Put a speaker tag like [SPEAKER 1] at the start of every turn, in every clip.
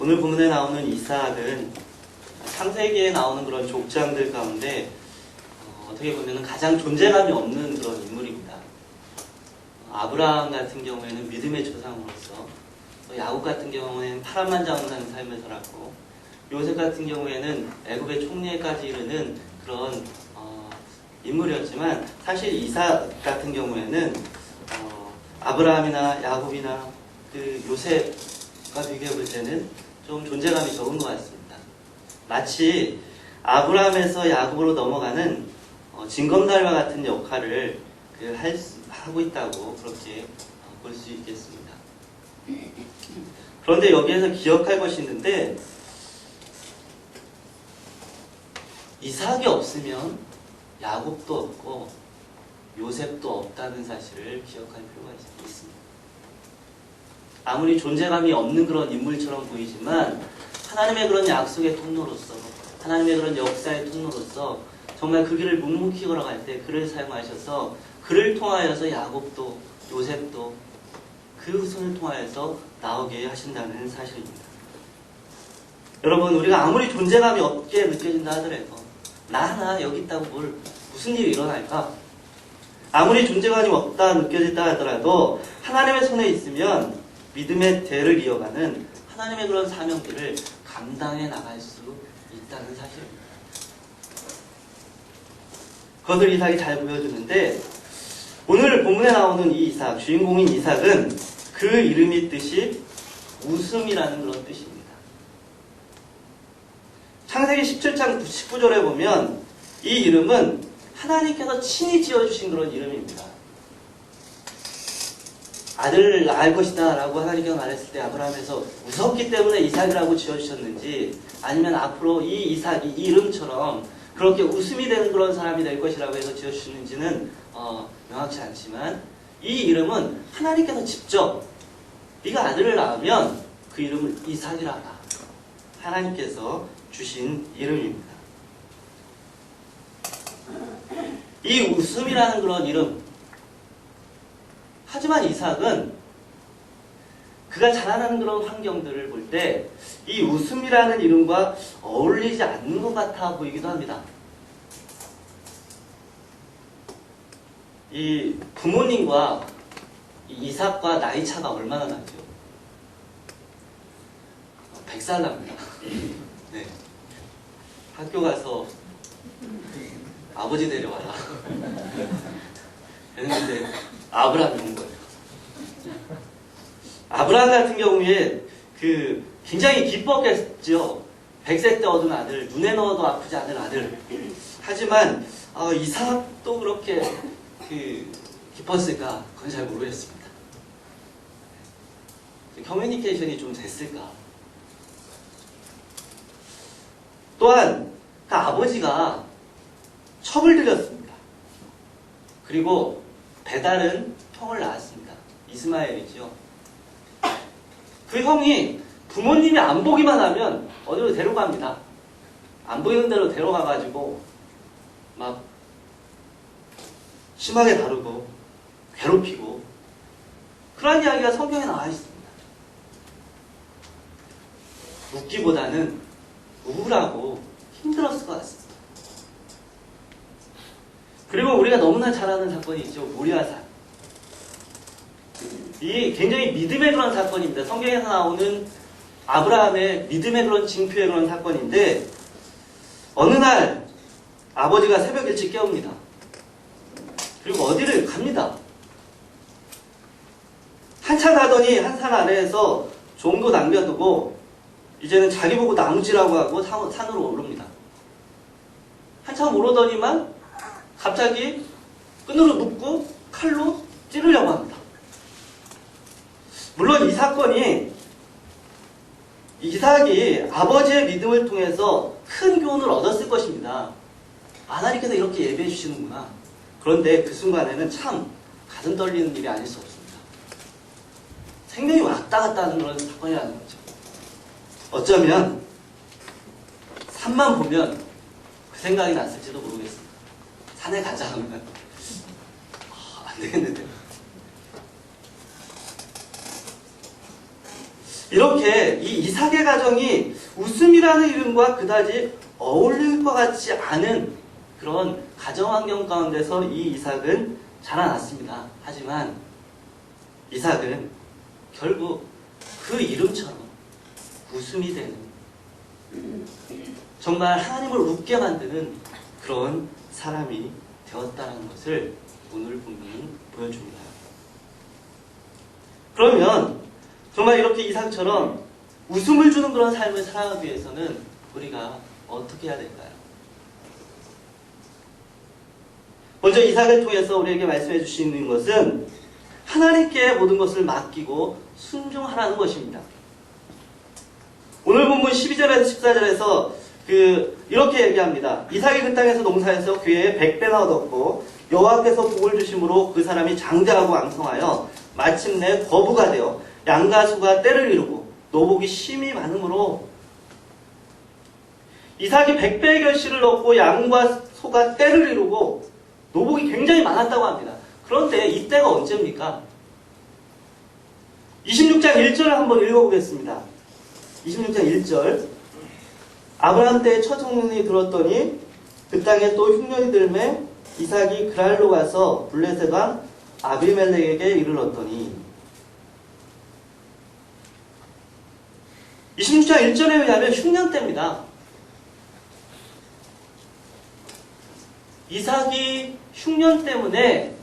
[SPEAKER 1] 오늘 본문에 나오는 이삭은 창세기에 나오는 그런 족장들 가운데 어떻게 보면 가장 존재감이 없는 그런 인물입니다. 아브라함 같은 경우에는 믿음의 조상으로서, 또 야곱 같은 경우에는 파란만장하는 삶을 살았고, 요셉 같은 경우에는 애굽의 총리에까지 이르는 그런 인물이었지만, 사실 이삭 같은 경우에는 아브라함이나 야곱이나 그 요셉과 비교해 볼 때는 좀 존재감이 적은 것 같습니다. 마치 아브라함에서 야곱으로 넘어가는 징검다리와 같은 역할을 하고 있다고 그렇게 볼 수 있겠습니다. 그런데 여기에서 기억할 것이 있는데, 이삭이 없으면 야곱도 없고 요셉도 없다는 사실을 기억할 필요가 있습니다. 아무리 존재감이 없는 그런 인물처럼 보이지만 하나님의 그런 약속의 통로로서, 하나님의 그런 역사의 통로로서 정말 그 길을 묵묵히 걸어갈 때 그를 사용하셔서 그를 통하여서 야곱도 요셉도 그 후손을 통하여서 나오게 하신다는 사실입니다. 여러분, 우리가 아무리 존재감이 없게 느껴진다 하더라도 나 하나 여기 있다고 무슨 일이 일어날까? 아무리 존재감이 없다 느껴진다 하더라도 하나님의 손에 있으면 믿음의 대를 이어가는 하나님의 그런 사명들을 감당해 나갈 수 있다는 사실입니다. 그것을 이삭이 잘 보여주는데, 오늘 본문에 나오는 이 이삭, 주인공인 이삭은 그 이름이 뜻이 웃음이라는 그런 뜻입니다. 창세기 17장 19절에 보면 이 이름은 하나님께서 친히 지어주신 그런 이름입니다. 아들을 낳을 것이다 라고 하나님께서 말했을 때 아브라함에서 웃었기 때문에 이삭이라고 지어주셨는지, 아니면 앞으로 이 이삭이 이 이름처럼 그렇게 웃음이 되는 그런 사람이 될 것이라고 해서 지어주셨는지는 명확치 않지만, 이 이름은 하나님께서 직접 네가 아들을 낳으면 그 이름을 이삭이라 하라, 하나님께서 주신 이름입니다. 이 웃음이라는 그런 이름, 하지만 이삭은 그가 자라나는 그런 환경들을 볼 때 이 웃음이라는 이름과 어울리지 않는 것 같아 보이기도 합니다. 이 부모님과 이 이삭과 나이 차가 얼마나 나죠? 100살 납니다. 네. 학교 가서 아버지 데려와라. 그랬는데 아브라함이 온 거예요. 아브라함 같은 경우에 굉장히 기뻤겠죠. 100세 때 얻은 아들, 눈에 넣어도 아프지 않을 아들. 하지만 이삭도 그렇게 기뻤을까? 그건 잘 모르겠습니다. 커뮤니케이션이 좀 됐을까? 또한 그 아버지가 첩을 들였습니다. 그리고 배달은 형을 낳았습니다. 이스마엘이죠. 그 형이 부모님이 안 보기만 하면 어디로 데려갑니다. 안 보이는 데로 데려가가지고 막 심하게 다루고 괴롭히고, 그런 이야기가 성경에 나와 있습니다. 웃기보다는 우울하고 힘들었을 것 같습니다. 그리고 우리가 너무나 잘 아는 사건이 있죠. 모리아산. 이 굉장히 믿음의 그런 사건입니다. 성경에서 나오는 아브라함의 믿음의 그런 징표의 그런 사건인데, 어느 날 아버지가 새벽 일찍 깨웁니다. 그리고 어디를 갑니다. 한참 가더니 한 산 아래에서 종도 남겨두고 이제는 자기 보고 나무지라고 하고 산으로 오릅니다. 한참 오르더니만 갑자기 끈으로 묶고 칼로 찌르려고 합니다. 물론 이 사건이 이삭이 아버지의 믿음을 통해서 큰 교훈을 얻었을 것입니다. 하나님께서 이렇게 예배해 주시는구나. 그런데 그 순간에는 참 가슴 떨리는 일이 아닐 수 없습니다. 생명이 왔다 갔다 하는 그런 사건이라는 거죠. 어쩌면 산만 보면 그 생각이 났을지도 모르겠습니다. 산에 가자 하면 안 되겠는데. 이렇게 이 이삭의 가정이 웃음이라는 이름과 그다지 어울릴 것 같지 않은 그런 가정 환경 가운데서 이 이삭은 자라났습니다. 하지만 이삭은 결국 그 이름처럼 웃음이 되는, 정말 하나님을 웃게 만드는 그런 사람이 되었다는 것을 오늘 본문은 보여줍니다. 그러면 정말 이렇게 이삭처럼 웃음을 주는 그런 삶을 살아가기 위해서는 우리가 어떻게 해야 될까요? 먼저 이삭을 통해서 우리에게 말씀해 주시는 것은 하나님께 모든 것을 맡기고 순종하라는 것입니다. 오늘 본문 12절에서 14절에서 이렇게 얘기합니다. 이삭이 그 땅에서 농사해서 그의 100배나 얻었고 여호와께서 복을 주심으로 그 사람이 장대하고 왕성하여 마침내 거부가 되어 양과 소가 떼를 이루고 노복이 심히 많으므로, 이삭이 100배의 결실을 얻고 양과 소가 떼를 이루고 노복이 굉장히 많았다고 합니다. 그런데 이때가 언제입니까? 26장 1절을 한번 읽어보겠습니다. 26장 1절. 아브라함 때의 첫 형년이 들었더니 그 땅에 또 흉년이 들매 이삭이 그랄로 가서 블레셋 왕 아비멜렉에게 이르렀더니, 26장 1절에 의하면 흉년 때입니다. 이삭이 흉년 때문에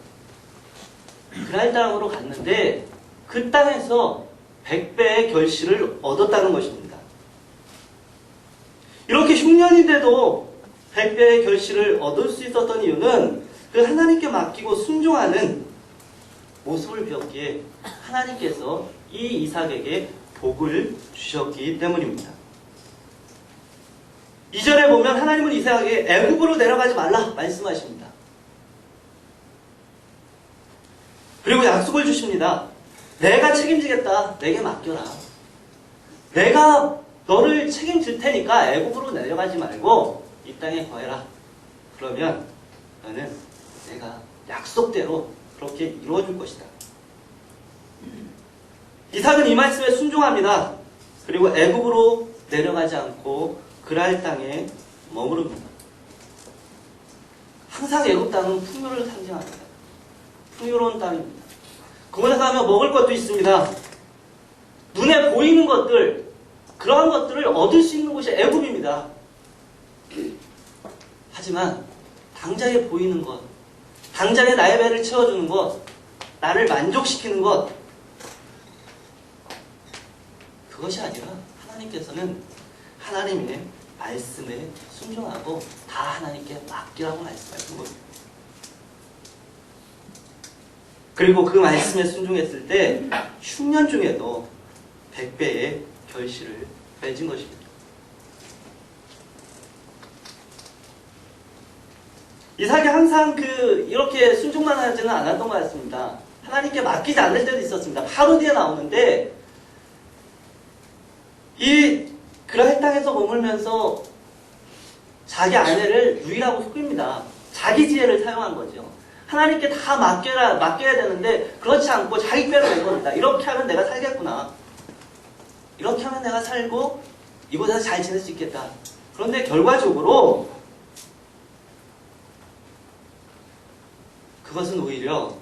[SPEAKER 1] 그랄 땅으로 갔는데 그 땅에서 100배의 결실을 얻었다는 것입니다. 이렇게 흉년인데도 100배의 결실을 얻을 수 있었던 이유는 그 하나님께 맡기고 순종하는 모습을 배웠기에 하나님께서 이 이삭에게 복을 주셨기 때문입니다. 2절에 보면 하나님은 이삭에게 애굽으로 내려가지 말라 말씀하십니다. 그리고 약속을 주십니다. 내가 책임지겠다. 내게 맡겨라. 내가 너를 책임질 테니까 애굽으로 내려가지 말고 이 땅에 거해라. 그러면 너는 내가 약속대로 그렇게 이루어줄 것이다. 이삭은 이 말씀에 순종합니다. 그리고 애굽으로 내려가지 않고 그랄 땅에 머무릅니다. 항상 애굽 땅은 풍요를 상징합니다. 풍요로운 땅입니다. 그곳에 가면 먹을 것도 있습니다. 눈에 보이는 것들, 그러한 것들을 얻을 수 있는 곳이 애굽입니다. 하지만 당장에 보이는 것, 당장에 나의 배를 채워주는 것, 나를 만족시키는 것, 그것이 아니라 하나님께서는 하나님의 말씀에 순종하고 다 하나님께 맡기라고 말씀하신 겁니다. 그리고 그 말씀에 순종했을 때 흉년 중에도 100배의 결실을 맺은 것입니다. 이삭이 항상 이렇게 순종만 하지는 않았던 것 같습니다. 하나님께 맡기지 않을 때도 있었습니다. 바로 뒤에 나오는데, 이 그랄 땅에서 머물면서 자기 아내를 누이라고 속입니다. 자기 지혜를 사용한 거죠. 하나님께 다 맡겨야 되는데 그렇지 않고 자기 꾀를 낸 겁니다. 이렇게 하면 내가 살겠구나. 이렇게 하면 내가 살고 이곳에서 잘 지낼 수 있겠다. 그런데 결과적으로 그것은 오히려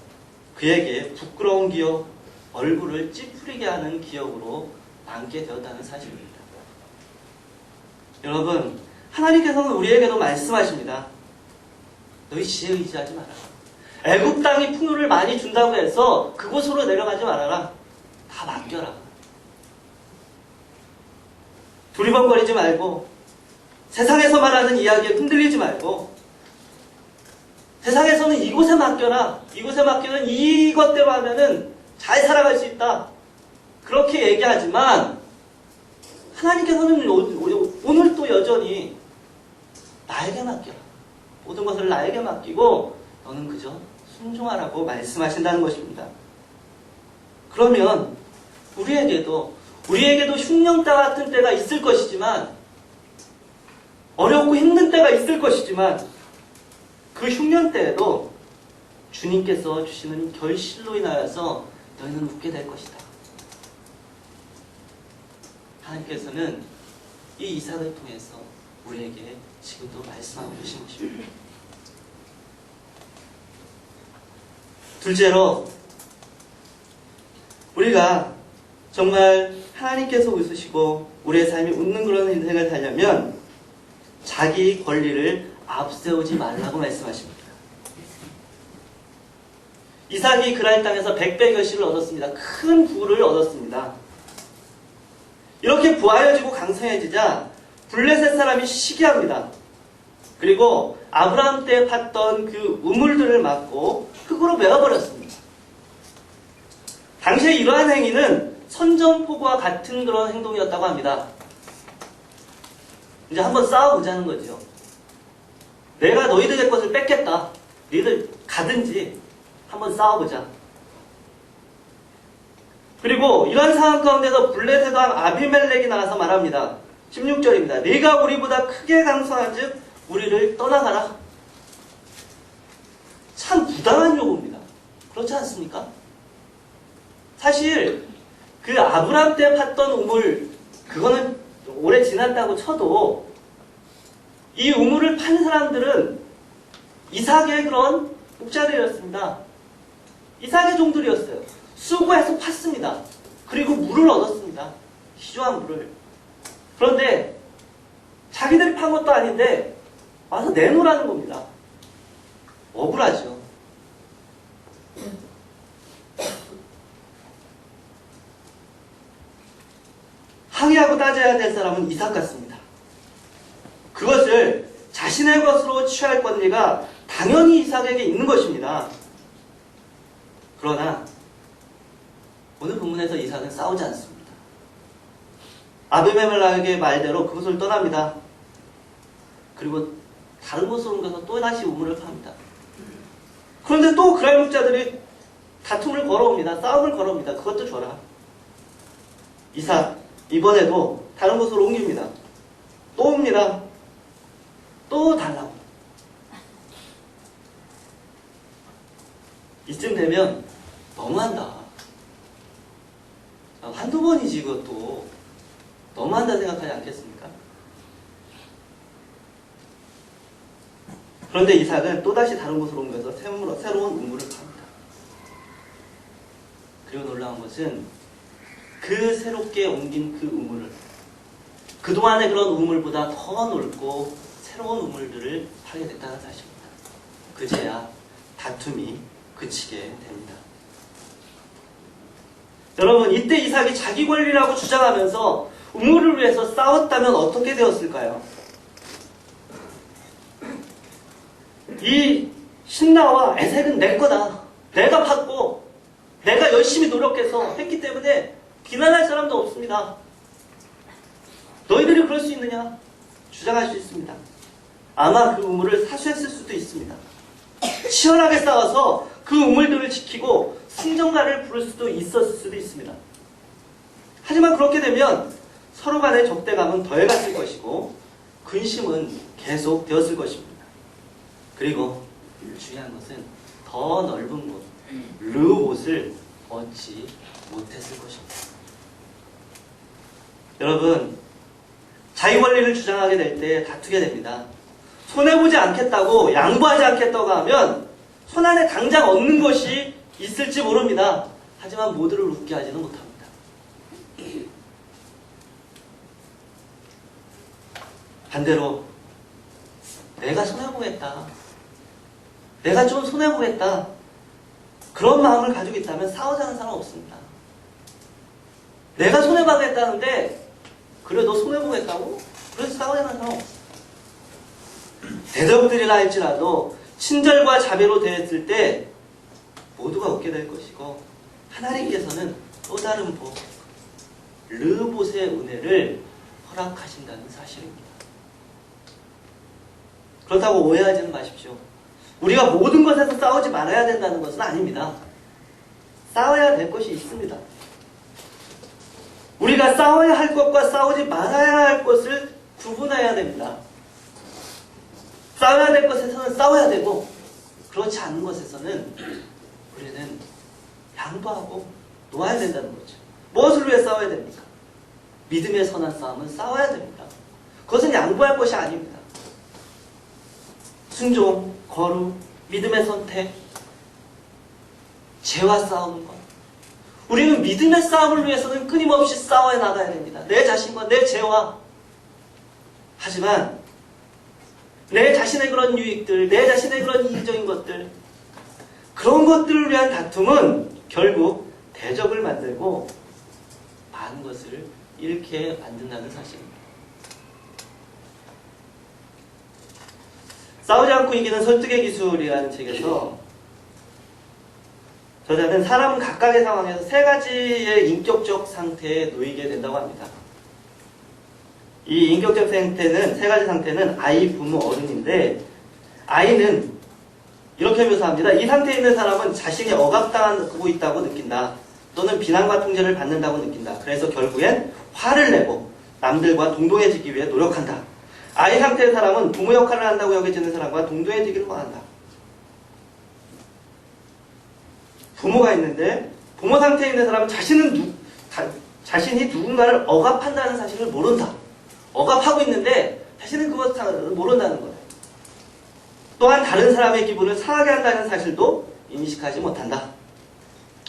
[SPEAKER 1] 그에게 부끄러운 기억, 얼굴을 찌푸리게 하는 기억으로 남게 되었다는 사실입니다. 여러분, 하나님께서는 우리에게도 말씀하십니다. 너희 지혜에 의지하지 마라. 애굽 땅이 풍요를 많이 준다고 해서 그곳으로 내려가지 말아라. 다 맡겨라. 두리번거리지 말고, 세상에서 말하는 이야기에 흔들리지 말고, 세상에서는 이곳에 맡겨라. 이곳에 맡기면 이것대로 하면은 잘 살아갈 수 있다. 그렇게 얘기하지만 하나님께서는 오늘 또 여전히 나에게 맡겨라. 모든 것을 나에게 맡기고 너는 그저 순종하라고 말씀하신다는 것입니다. 그러면 우리에게도 흉년때 같은 때가 있을 것이지만, 어렵고 힘든 때가 있을 것이지만, 그 흉년 때에도 주님께서 주시는 결실로 인하여서 너희는 웃게 될 것이다. 하나님께서는 이 이삭을 통해서 우리에게 지금도 말씀하고 계신 것입니다. 둘째로, 우리가 정말 하나님께서 웃으시고 우리의 삶이 웃는 그런 인생을 살려면 자기 권리를 앞세우지 말라고 말씀하십니다. 이삭이 그랄 땅에서 100배 결실을 얻었습니다. 큰 부를 얻었습니다. 이렇게 부하여지고 강성해지자 블레셋 사람이 시기합니다. 그리고 아브라함 때 팠던 그 우물들을 막고 흙으로 메워버렸습니다. 당시에 이러한 행위는 선전포고와 같은 그런 행동이었다고 합니다. 이제 한번 싸워보자는 거죠. 내가 너희들의 것을 뺏겠다. 너희들 가든지 한번 싸워보자. 그리고 이러한 상황 가운데서 블레셋 왕 아비멜렉이 나와서 말합니다. 16절입니다. 네가 우리보다 크게 강성한 즉 우리를 떠나가라. 참 부당한 요구입니다. 그렇지 않습니까? 사실 그 아브라함 때 팠던 우물, 그거는 오래 지났다고 쳐도 이 우물을 판 사람들은 이삭의 그런 목자들이었습니다. 이삭의 종들이었어요. 수고해서 팠습니다. 그리고 물을 얻었습니다. 시조한 물을. 그런데 자기들이 판 것도 아닌데 와서 내놓으라는 겁니다. 억울하죠. 항의하고 따져야 될 사람은 이삭 같습니다. 그것을 자신의 것으로 취할 권리가 당연히 이삭에게 있는 것입니다. 그러나 오늘 본문에서 이삭은 싸우지 않습니다. 아비멜렉의 말대로 그곳을 떠납니다. 그리고 다른 곳으로 옮겨서 또 다시 우물을 팝니다. 그런데 또 그랄 목자들이 다툼을 걸어옵니다. 싸움을 걸어옵니다. 그것도 줘라. 이삭 이번에도 다른 곳으로 옮깁니다. 또 옵니다. 또 달라고. 이쯤 되면 너무한다. 한두 번이지 이것도. 너무한다 생각하지 않겠습니까? 그런데 이삭은 또다시 다른 곳으로 옮겨서 새로운 우물을 팝니다. 그리고 놀라운 것은 그 새롭게 옮긴 그 우물을 그동안의 그런 우물보다 더 넓고 새로운 우물들을 파게 됐다는 사실입니다. 그제야 다툼이 그치게 됩니다. 여러분, 이때 이삭이 자기 권리라고 주장하면서 우물을 위해서 싸웠다면 어떻게 되었을까요? 이 신나와 에색은 내 거다. 내가 팠고 내가 열심히 노력해서 했기 때문에 비난할 사람도 없습니다. 너희들이 그럴 수 있느냐? 주장할 수 있습니다. 아마 그 우물을 사수했을 수도 있습니다. 치열하게 싸워서 그 우물들을 지키고 승전가를 부를 수도 있었을 수도 있습니다. 하지만 그렇게 되면 서로 간의 적대감은 더해갔을 것이고 근심은 계속 되었을 것입니다. 그리고 중요한 것은 더 넓은 곳, 르봇을 얻지 못했을 것입니다. 여러분, 자기 권리를 주장하게 될 때 다투게 됩니다. 손해보지 않겠다고, 양보하지 않겠다고 하면 손안에 당장 얻는 것이 있을지 모릅니다. 하지만 모두를 웃게 하지는 못합니다. 반대로 내가 손해보겠다, 내가 좀 손해보겠다, 그런 마음을 가지고 있다면 싸우자는 사람 없습니다. 내가 손해보겠다는데 그래 너 손해보겠다고? 그래서 싸우자는 사람 없습니다. 대적들이라 할지라도 친절과 자비로 대했을 때 모두가 얻게 될 것이고 하나님께서는 또 다른 복, 르봇의 은혜를 허락하신다는 사실입니다. 그렇다고 오해하지는 마십시오. 우리가 모든 것에서 싸우지 말아야 된다는 것은 아닙니다. 싸워야 될 것이 있습니다. 우리가 싸워야 할 것과 싸우지 말아야 할 것을 구분해야 됩니다. 싸워야 될 것에서는 싸워야 되고 그렇지 않은 것에서는 우리는 양보하고 놓아야 된다는 거죠. 무엇을 위해 싸워야 됩니까? 믿음의 선한 싸움은 싸워야 됩니다. 그것은 양보할 것이 아닙니다. 순종, 거룩, 믿음의 선택, 죄와 싸우는 것. 우리는 믿음의 싸움을 위해서는 끊임없이 싸워야 나가야 됩니다. 내 자신과 내 죄와. 하지만 내 자신의 그런 유익들, 내 자신의 그런 이기적인 것들, 그런 것들을 위한 다툼은 결국 대적을 만들고 많은 것을 잃게 만든다는 사실입니다. 싸우지 않고 이기는 설득의 기술이라는 책에서 저자는 사람 각각의 상황에서 세 가지의 인격적 상태에 놓이게 된다고 합니다. 이 인격적 상태는, 세 가지 상태는 아이, 부모, 어른인데, 아이는 이렇게 묘사합니다. 이 상태에 있는 사람은 자신이 억압당하고 있다고 느낀다. 또는 비난과 통제를 받는다고 느낀다. 그래서 결국엔 화를 내고 남들과 동등해지기 위해 노력한다. 아이 상태의 사람은 부모 역할을 한다고 여겨지는 사람과 동등해지기를 원한다. 부모가 있는데 부모 상태에 있는 사람은 자신이 누군가를 억압한다는 사실을 모른다. 억압하고 있는데 자신은 그것을 모른다는 거예요. 또한 다른 사람의 기분을 상하게 한다는 사실도 인식하지 못한다.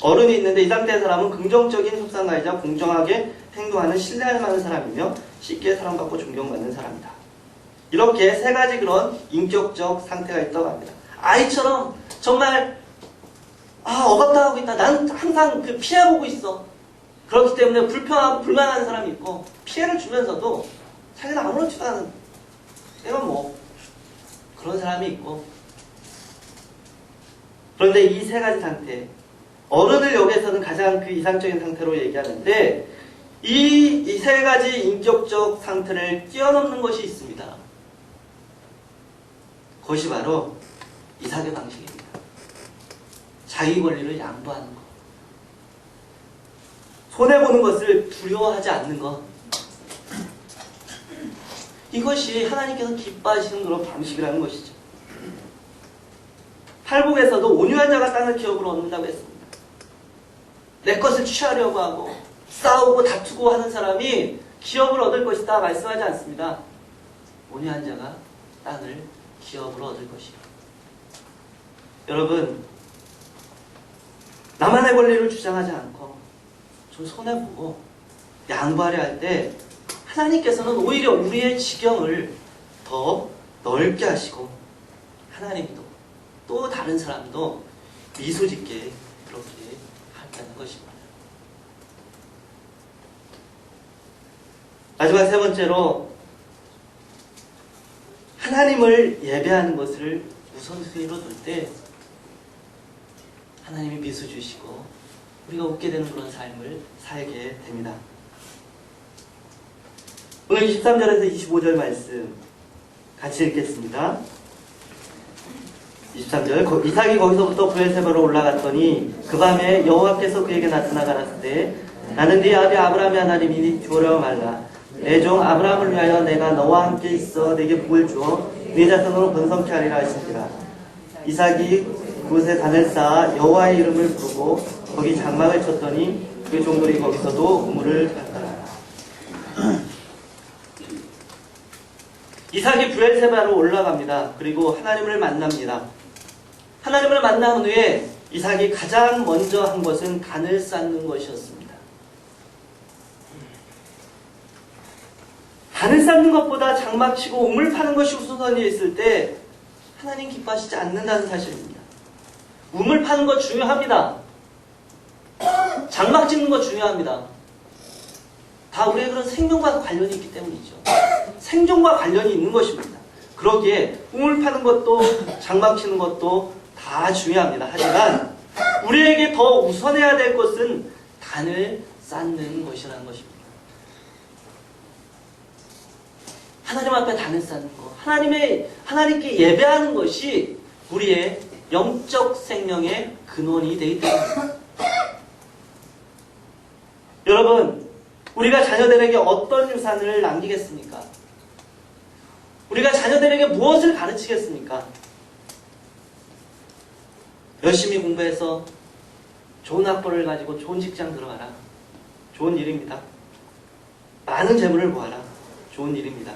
[SPEAKER 1] 어른이 있는데 이 상태의 사람은 긍정적인 협상가이자 공정하게 행동하는 신뢰할 만한 사람이며 쉽게 사랑받고 존경받는 사람이다. 이렇게 세 가지 그런 인격적 상태가 있다고 합니다. 아이처럼 정말 억압당하고 있다. 나는 항상 피해보고 있어. 그렇기 때문에 불평하고 불만하는 사람이 있고 피해를 주면서도 자기는 아무렇지도 않은 내가 그런 사람이 있고. 그런데 이 세 가지 상태, 어른을 여기에서는 가장 그 이상적인 상태로 얘기하는데 이 세 가지 인격적 상태를 뛰어넘는 것이 있습니다. 그것이 바로 이삭의 방식입니다. 자기 권리를 양보하는 것. 손해보는 것을 두려워하지 않는 것. 이것이 하나님께서 기뻐하시는 그런 방식이라는 것이죠. 팔복에서도 온유한 자가 땅을 기업으로 얻는다고 했습니다. 내 것을 취하려고 하고 싸우고 다투고 하는 사람이 기업을 얻을 것이다 말씀하지 않습니다. 온유한 자가 땅을 기업으로 얻을 것이요. 여러분, 나만의 권리를 주장하지 않고 좀 손해보고 양보하려 할 때 하나님께서는 오히려 우리의 지경을 더 넓게 하시고 하나님도 또 다른 사람도 미소 짓게 그렇게 한다는 것입니다. 마지막 세 번째로 하나님을 예배하는 것을 우선순위로 둘 때 하나님이 미소 주시고 우리가 웃게 되는 그런 삶을 살게 됩니다. 오늘 23절에서 25절 말씀 같이 읽겠습니다. 23절 이삭이 거기서부터 브엘세바로 올라갔더니 그 밤에 여호와께서 그에게 나타나 가라사대 나는 네 아비 아브라함의 하나님이니 두려워 말라. 내 종 아브라함을 위하여 내가 너와 함께 있어 내게 복을 주어 네 자손으로 번성케 하리라 하시니라. 이삭이 그곳에 단을 쌓아 여호와의 이름을 부르고 거기 장막을 쳤더니 그 종들이 거기서도 우물을 팠더라. 이삭이 브엘세바로 올라갑니다. 그리고 하나님을 만납니다. 하나님을 만난 후에 이삭이 가장 먼저 한 것은 단을 쌓는 것이었습니다. 단을 쌓는 것보다 장막 치고 우물 파는 것이 우선순위에 있을 때 하나님 기뻐하시지 않는다는 사실입니다. 우물 파는 것 중요합니다. 장막 짓는 것 중요합니다. 다 우리의 그런 생존과 관련이 있기 때문이죠. 생존과 관련이 있는 것입니다. 그러기에 우물 파는 것도 장막 치는 것도 다 중요합니다. 하지만 우리에게 더 우선해야 될 것은 단을 쌓는 것이라는 것입니다. 하나님 앞에 단을 쌓는 것, 하나님께 예배하는 것이 우리의 영적 생명의 근원이 되기 때문입니다. 여러분, 우리가 자녀들에게 어떤 유산을 남기겠습니까? 우리가 자녀들에게 무엇을 가르치겠습니까? 열심히 공부해서 좋은 학벌을 가지고 좋은 직장 들어가라. 좋은 일입니다. 많은 재물을 모아라. 좋은 일입니다.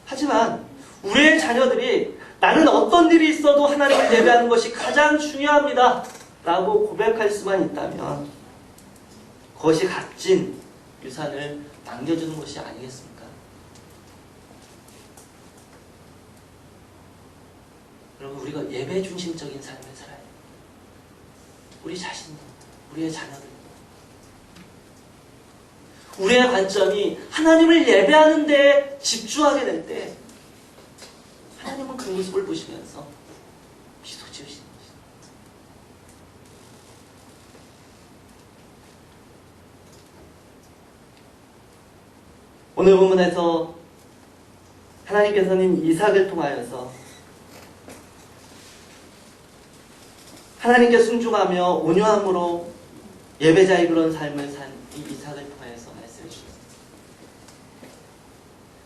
[SPEAKER 1] 하지만 우리의 자녀들이 나는 어떤 일이 있어도 하나님을 예배하는 것이 가장 중요합니다 라고 고백할 수만 있다면 그것이 값진 유산을 남겨주는 것이 아니겠습니까? 여러분, 우리가 예배 중심적인 삶을 살아야 돼요. 우리 자신도, 우리의 자녀들도. 우리의 관점이 하나님을 예배하는 데 집중하게 될 때 하나님은 그 모습을 보시면서 미소 지으시는 것입니다. 오늘 본문에서 하나님께서는 이삭을 통하여서 하나님께 순종하며 온유함으로 예배자의 그런 삶을 산 이 이삭을 통하여서 말씀해 주셨습니다.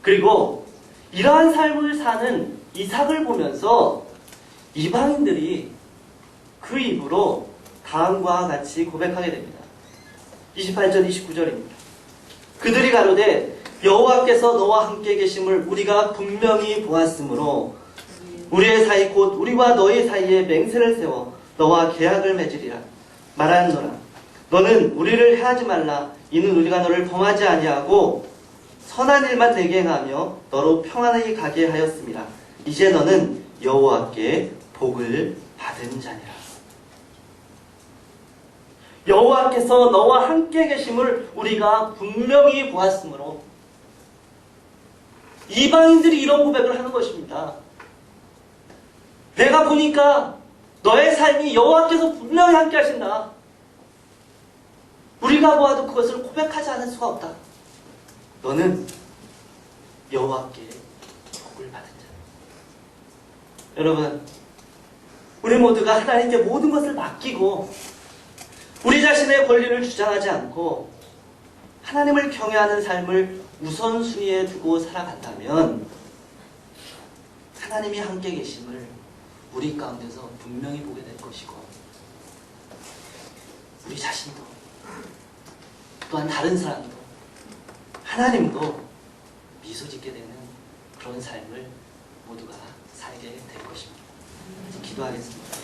[SPEAKER 1] 그리고 이러한 삶을 사는 이삭을 보면서 이방인들이 그 입으로 다음과 같이 고백하게 됩니다. 28절 29절입니다. 그들이 가로되 여호와께서 너와 함께 계심을 우리가 분명히 보았으므로 우리의 사이 곧 우리와 너희 사이에 맹세를 세워 너와 계약을 맺으리라 말하노라. 너는 우리를 해하지 말라. 이는 우리가 너를 범하지 아니하고 선한 일만 내게 행하며 너로 평안히 가게 하였습니다. 이제 너는 여호와께 복을 받은 자니라. 여호와께서 너와 함께 계심을 우리가 분명히 보았으므로 이방인들이 이런 고백을 하는 것입니다. 내가 보니까 너의 삶이 여호와께서 분명히 함께 하신다. 우리가 보아도 그것을 고백하지 않을 수가 없다. 너는 여호와께 복을 받은 자. 여러분, 우리 모두가 하나님께 모든 것을 맡기고 우리 자신의 권리를 주장하지 않고 하나님을 경외하는 삶을 우선순위에 두고 살아간다면 하나님이 함께 계심을 우리 가운데서 분명히 보게 될 것이고 우리 자신도 또한 다른 사람도 하나님도 미소 짓게 되는 그런 삶을 모두가 살게 될 것입니다. 기도하겠습니다.